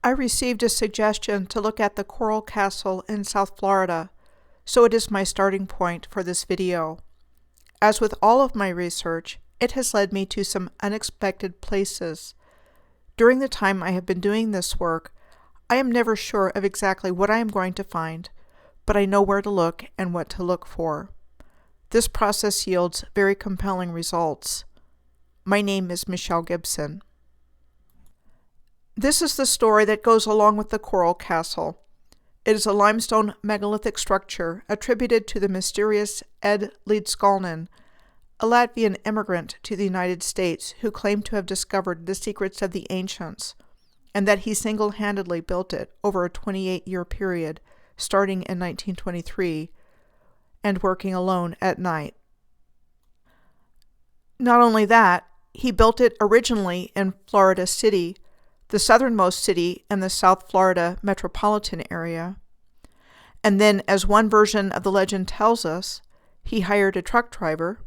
I received a suggestion to look at the Coral Castle in South Florida, so it is my starting point for this video. As with all of my research, it has led me to some unexpected places. During the time I have been doing this work, I am never sure of exactly what I am going to find, but I know where to look and what to look for. This process yields very compelling results. My name is Michelle Gibson. This is the story that goes along with the Coral Castle. It is a limestone megalithic structure attributed to the mysterious Ed Leedskalnin, a Latvian immigrant to the United States who claimed to have discovered the secrets of the ancients, and that he single-handedly built it over a 28-year period, starting in 1923, and working alone at night. Not only that, he built it originally in Florida City, the southernmost city in the South Florida metropolitan area. And then, as one version of the legend tells us, he hired a truck driver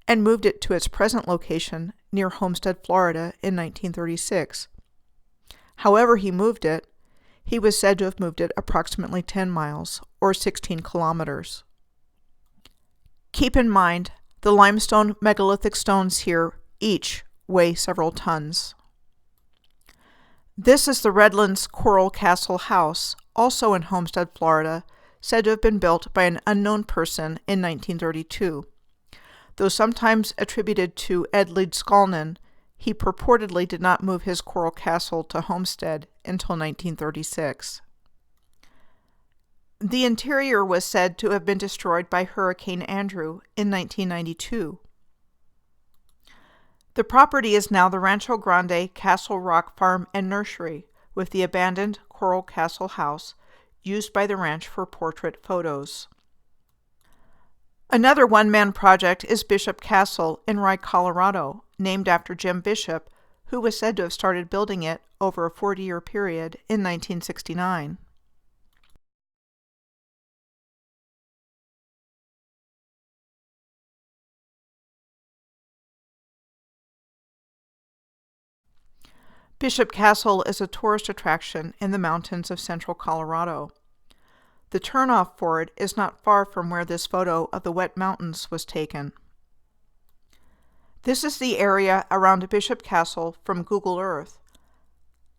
and moved it to its present location near Homestead, Florida in 1936. However he moved it, he was said to have moved it approximately 10 miles, or 16 kilometers. Keep in mind, the limestone megalithic stones here each weigh several tons. This is the Redlands Coral Castle house, also in Homestead, Florida, said to have been built by an unknown person in 1932. Though sometimes attributed to Ed Leedskalnin, he purportedly did not move his Coral Castle to Homestead until 1936. The interior was said to have been destroyed by Hurricane Andrew in 1992. The property is now the Rancho Grande Castle Rock Farm and Nursery, with the abandoned Coral Castle house used by the ranch for portrait photos. Another one-man project is Bishop Castle in Rye, Colorado, named after Jim Bishop, who was said to have started building it over a 40-year period in 1969. Bishop Castle is a tourist attraction in the mountains of central Colorado. The turnoff for it is not far from where this photo of the wet mountains was taken. This is the area around Bishop Castle from Google Earth,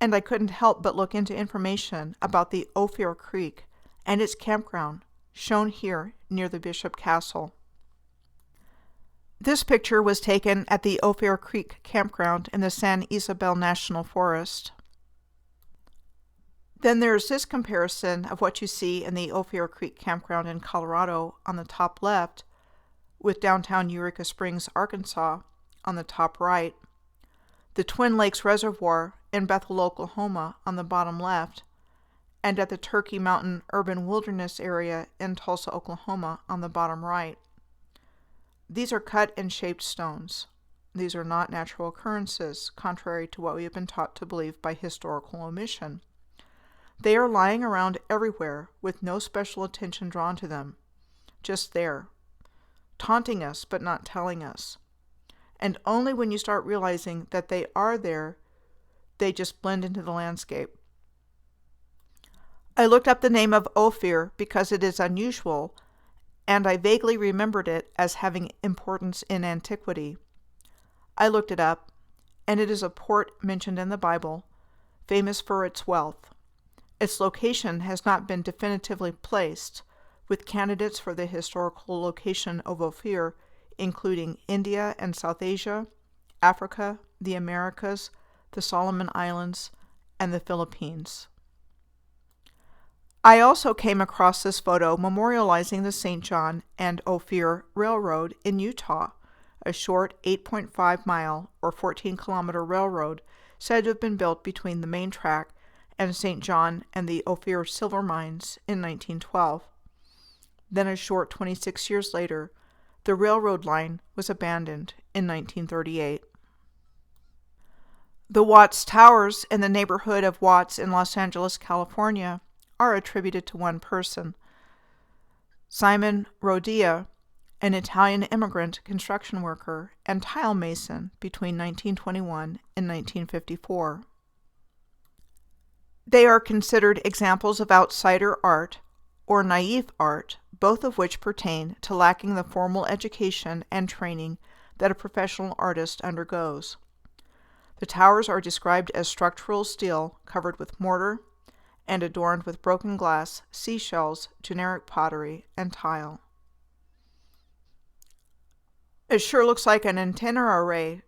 and I couldn't help but look into information about the Ophir Creek and its campground, shown here near the Bishop Castle. This picture was taken at the Ophir Creek campground in the San Isabel National Forest. Then there's this comparison of what you see in the Ophir Creek campground in Colorado on the top left, with downtown Eureka Springs, Arkansas on the top right, the Twin Lakes Reservoir in Bethel, Oklahoma on the bottom left, and at the Turkey Mountain Urban Wilderness area in Tulsa, Oklahoma on the bottom right. These are cut and shaped stones. These are not natural occurrences, contrary to what we have been taught to believe by historical omission. They are lying around everywhere with no special attention drawn to them, just there, taunting us but not telling us. And only when you start realizing that they are there, they just blend into the landscape. I looked up the name of Ophir because it is unusual, and I vaguely remembered it as having importance in antiquity. I looked it up, and it is a port mentioned in the Bible, famous for its wealth. Its location has not been definitively placed, with candidates for the historical location of Ophir including India and South Asia, Africa, the Americas, the Solomon Islands, and the Philippines. I also came across this photo memorializing the St. John and Ophir Railroad in Utah, a short 8.5-mile or 14-kilometer railroad said to have been built between the main track and St. John and the Ophir silver mines in 1912. Then a short 26 years later, the railroad line was abandoned in 1938. The Watts Towers in the neighborhood of Watts in Los Angeles, California, are attributed to one person, Simon Rodia, an Italian immigrant construction worker and tile mason between 1921 and 1954. They are considered examples of outsider art or naive art, both of which pertain to lacking the formal education and training that a professional artist undergoes. The towers are described as structural steel covered with mortar and adorned with broken glass, seashells, generic pottery, and tile. It sure looks like an antenna array.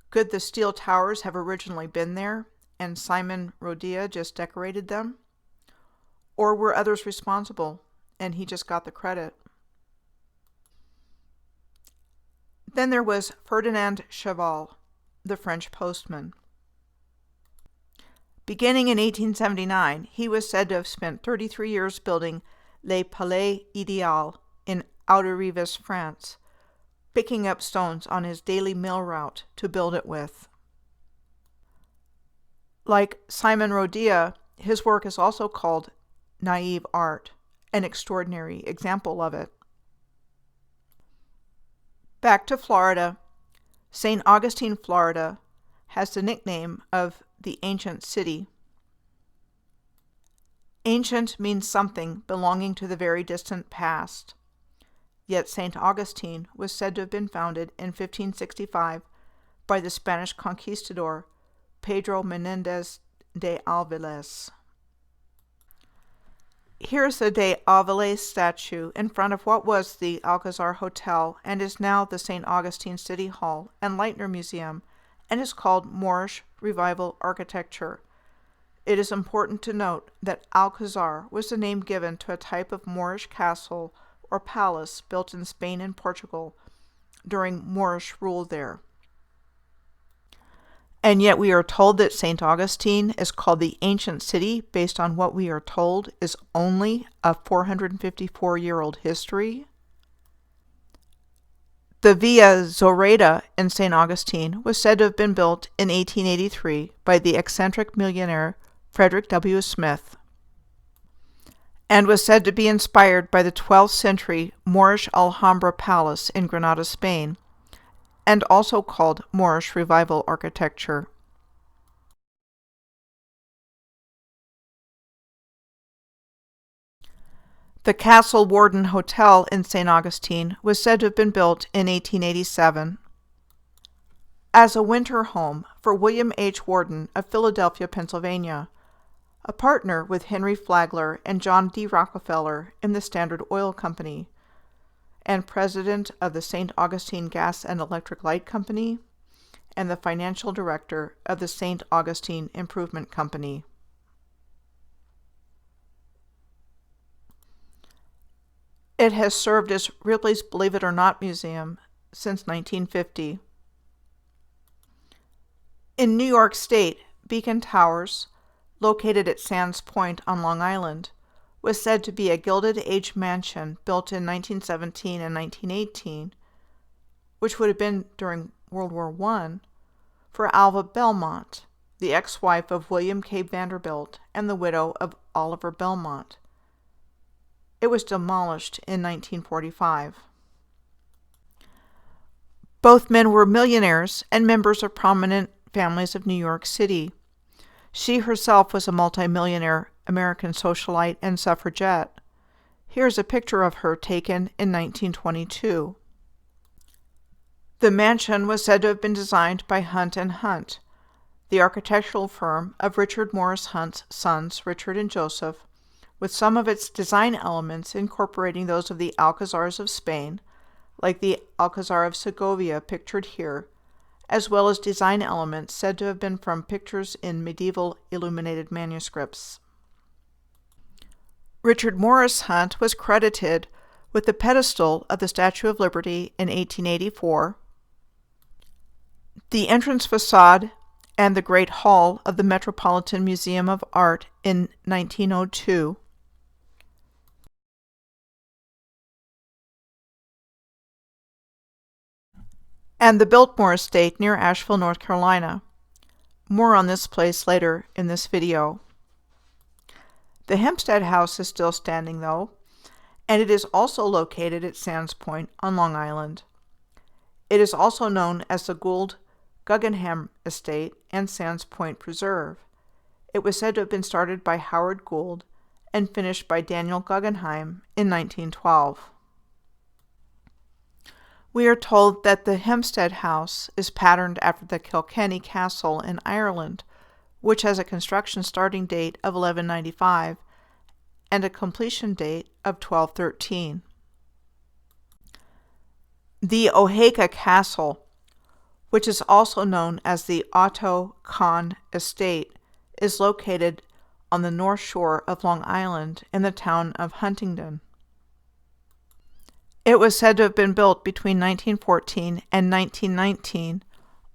Could the steel towers have originally been there, and Simon Rodia just decorated them? Or were others responsible, and he just got the credit? Then there was Ferdinand Cheval, the French postman. Beginning in 1879, he was said to have spent 33 years building Le Palais Idéal in Outer Rivas, France, picking up stones on his daily mill route to build it with. Like Simon Rodia, his work is also called naive art, an extraordinary example of it. Back to Florida. St. Augustine, Florida, has the nickname of the ancient city. Ancient means something belonging to the very distant past. Yet St. Augustine was said to have been founded in 1565 by the Spanish conquistador Pedro Menendez de Alvarez. Here's a de Alvarez statue in front of what was the Alcazar Hotel and is now the St. Augustine City Hall and Leitner Museum, and is called Moorish Revival Architecture. It is important to note that Alcazar was the name given to a type of Moorish castle or palace built in Spain and Portugal during Moorish rule there. And yet we are told that St. Augustine is called the ancient city based on what we are told is only a 454-year-old history. The Via Zoreda in St. Augustine was said to have been built in 1883 by the eccentric millionaire Frederick W. Smith, and was said to be inspired by the 12th century Moorish Alhambra Palace in Granada, Spain, and also called Moorish Revival Architecture. The Castle Warden Hotel in St. Augustine was said to have been built in 1887 as a winter home for William H. Warden of Philadelphia, Pennsylvania, a partner with Henry Flagler and John D. Rockefeller in the Standard Oil Company, and president of the St. Augustine Gas and Electric Light Company, and the financial director of the St. Augustine Improvement Company. It has served as Ripley's Believe It or Not Museum since 1950. In New York State, Beacon Towers, located at Sands Point on Long Island, was said to be a Gilded Age mansion built in 1917 and 1918, which would have been during World War I, for Alva Belmont, the ex-wife of William K. Vanderbilt and the widow of Oliver Belmont. It was demolished in 1945. Both men were millionaires and members of prominent families of New York City. She herself was a multimillionaire American socialite and suffragette. Here's a picture of her taken in 1922. The mansion was said to have been designed by Hunt and Hunt, the architectural firm of Richard Morris Hunt's sons, Richard and Joseph, with some of its design elements incorporating those of the Alcazars of Spain, like the Alcazar of Segovia pictured here, as well as design elements said to have been from pictures in medieval illuminated manuscripts. Richard Morris Hunt was credited with the pedestal of the Statue of Liberty in 1884, the entrance facade and the Great Hall of the Metropolitan Museum of Art in 1902, and the Biltmore estate near Asheville, North Carolina. More on this place later in this video. The Hempstead House is still standing though, and it is also located at Sands Point on Long Island. It is also known as the Gould Guggenheim Estate and Sands Point Preserve. It was said to have been started by Howard Gould and finished by Daniel Guggenheim in 1912. We are told that the Hempstead House is patterned after the Kilkenny Castle in Ireland, which has a construction starting date of 1195 and a completion date of 1213. The Oaxaca Castle, which is also known as the Otto Kahn Estate, is located on the north shore of Long Island in the town of Huntingdon. It was said to have been built between 1914 and 1919,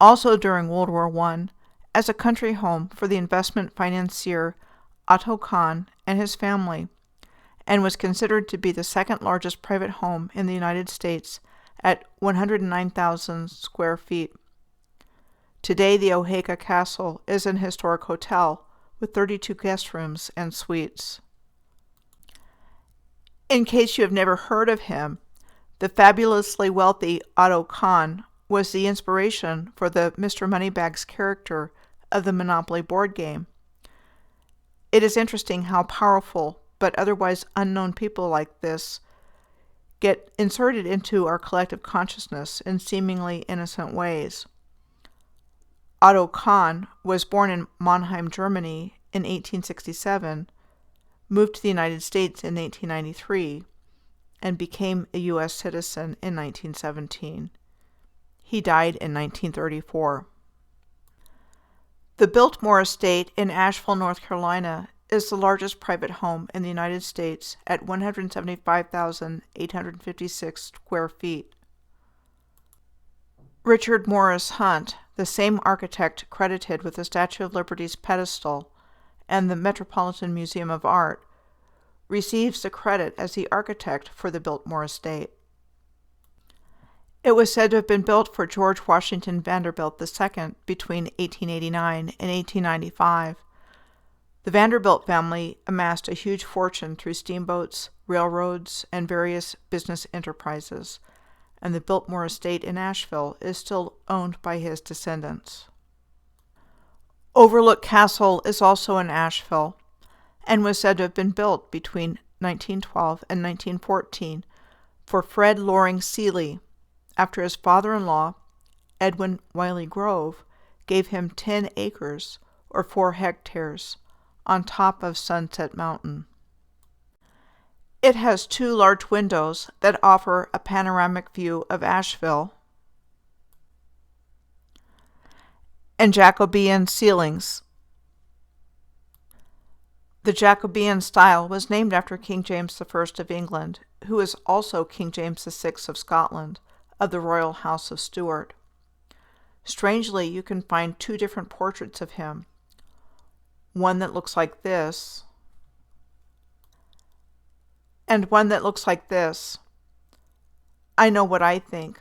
also during World War I, as a country home for the investment financier Otto Kahn and his family, and was considered to be the second largest private home in the United States at 109,000 square feet. Today, the Oaxaca Castle is an historic hotel with 32 guest rooms and suites. In case you have never heard of him, the fabulously wealthy Otto Kahn was the inspiration for the Mr. Moneybags character of the Monopoly board game. It is interesting how powerful but otherwise unknown people like this get inserted into our collective consciousness in seemingly innocent ways. Otto Kahn was born in Mannheim, Germany in 1867, moved to the United States in 1893, and became a U.S. citizen in 1917. He died in 1934. The Biltmore Estate in Asheville, North Carolina, is the largest private home in the United States at 175,856 square feet. Richard Morris Hunt, the same architect credited with the Statue of Liberty's pedestal and the Metropolitan Museum of Art, receives the credit as the architect for the Biltmore Estate. It was said to have been built for George Washington Vanderbilt II between 1889 and 1895. The Vanderbilt family amassed a huge fortune through steamboats, railroads, and various business enterprises, and the Biltmore Estate in Asheville is still owned by his descendants. Overlook Castle is also in Asheville, and was said to have been built between 1912 and 1914 for Fred Loring Seeley, after his father-in-law, Edwin Wiley Grove, gave him 10 acres, or 4 hectares, on top of Sunset Mountain. It has 2 large windows that offer a panoramic view of Asheville, and Jacobean ceilings. The Jacobean style was named after King James I of England, who is also King James VI of Scotland, of the Royal House of Stuart. Strangely, you can find 2 different portraits of him, one that looks like this, and one that looks like this. I know what I think.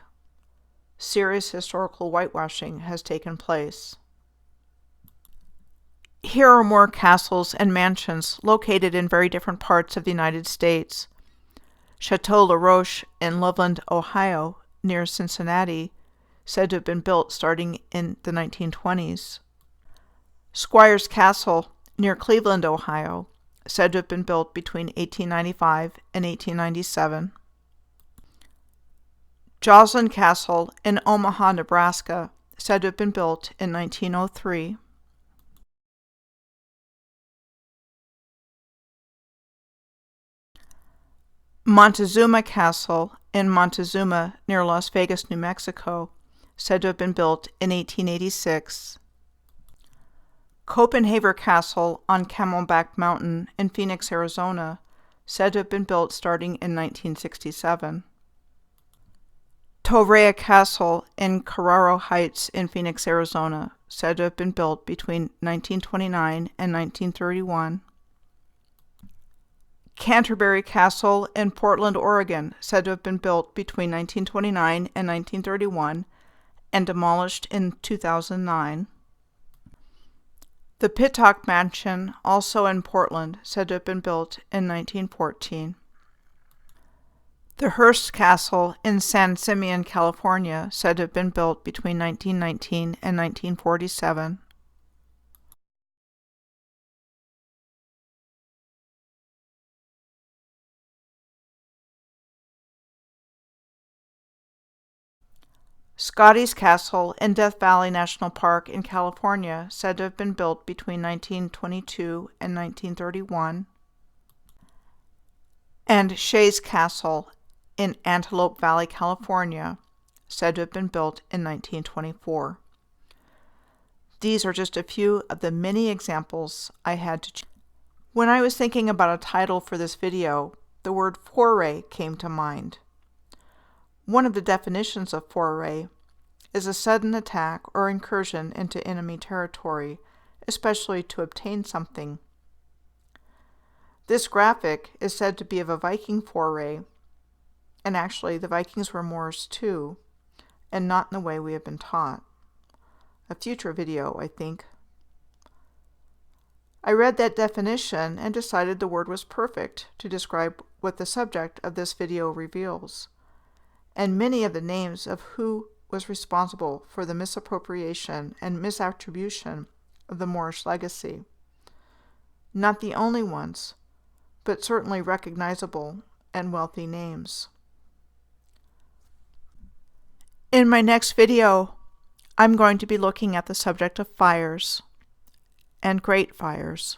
Serious historical whitewashing has taken place. Here are more castles and mansions located in very different parts of the United States. Chateau La Roche in Loveland, Ohio, near Cincinnati, said to have been built starting in the 1920s. Squires Castle, near Cleveland, Ohio, said to have been built between 1895 and 1897. Joslin Castle in Omaha, Nebraska, said to have been built in 1903. Montezuma Castle in Montezuma, near Las Vegas, New Mexico, said to have been built in 1886. Copenhagen Castle on Camelback Mountain in Phoenix, Arizona, said to have been built starting in 1967. Foray Castle in Carraro Heights in Phoenix, Arizona, said to have been built between 1929 and 1931. Canterbury Castle in Portland, Oregon, said to have been built between 1929 and 1931 and demolished in 2009. The Pittock Mansion, also in Portland, said to have been built in 1914. The Hearst Castle in San Simeon, California, said to have been built between 1919 and 1947. Scotty's Castle in Death Valley National Park in California, said to have been built between 1922 and 1931. And Shays Castle in Antelope Valley, California, said to have been built in 1924. These are just a few of the many examples I had to choose. When I was thinking about a title for this video, the word foray came to mind. One of the definitions of foray is a sudden attack or incursion into enemy territory, especially to obtain something. This graphic is said to be of a Viking foray, and actually the Vikings were Moorish too, and not in the way we have been taught. A future video, I think. I read that definition and decided the word was perfect to describe what the subject of this video reveals, and many of the names of who was responsible for the misappropriation and misattribution of the Moorish legacy. Not the only ones, but certainly recognizable and wealthy names. In my next video, I'm going to be looking at the subject of fires and great fires.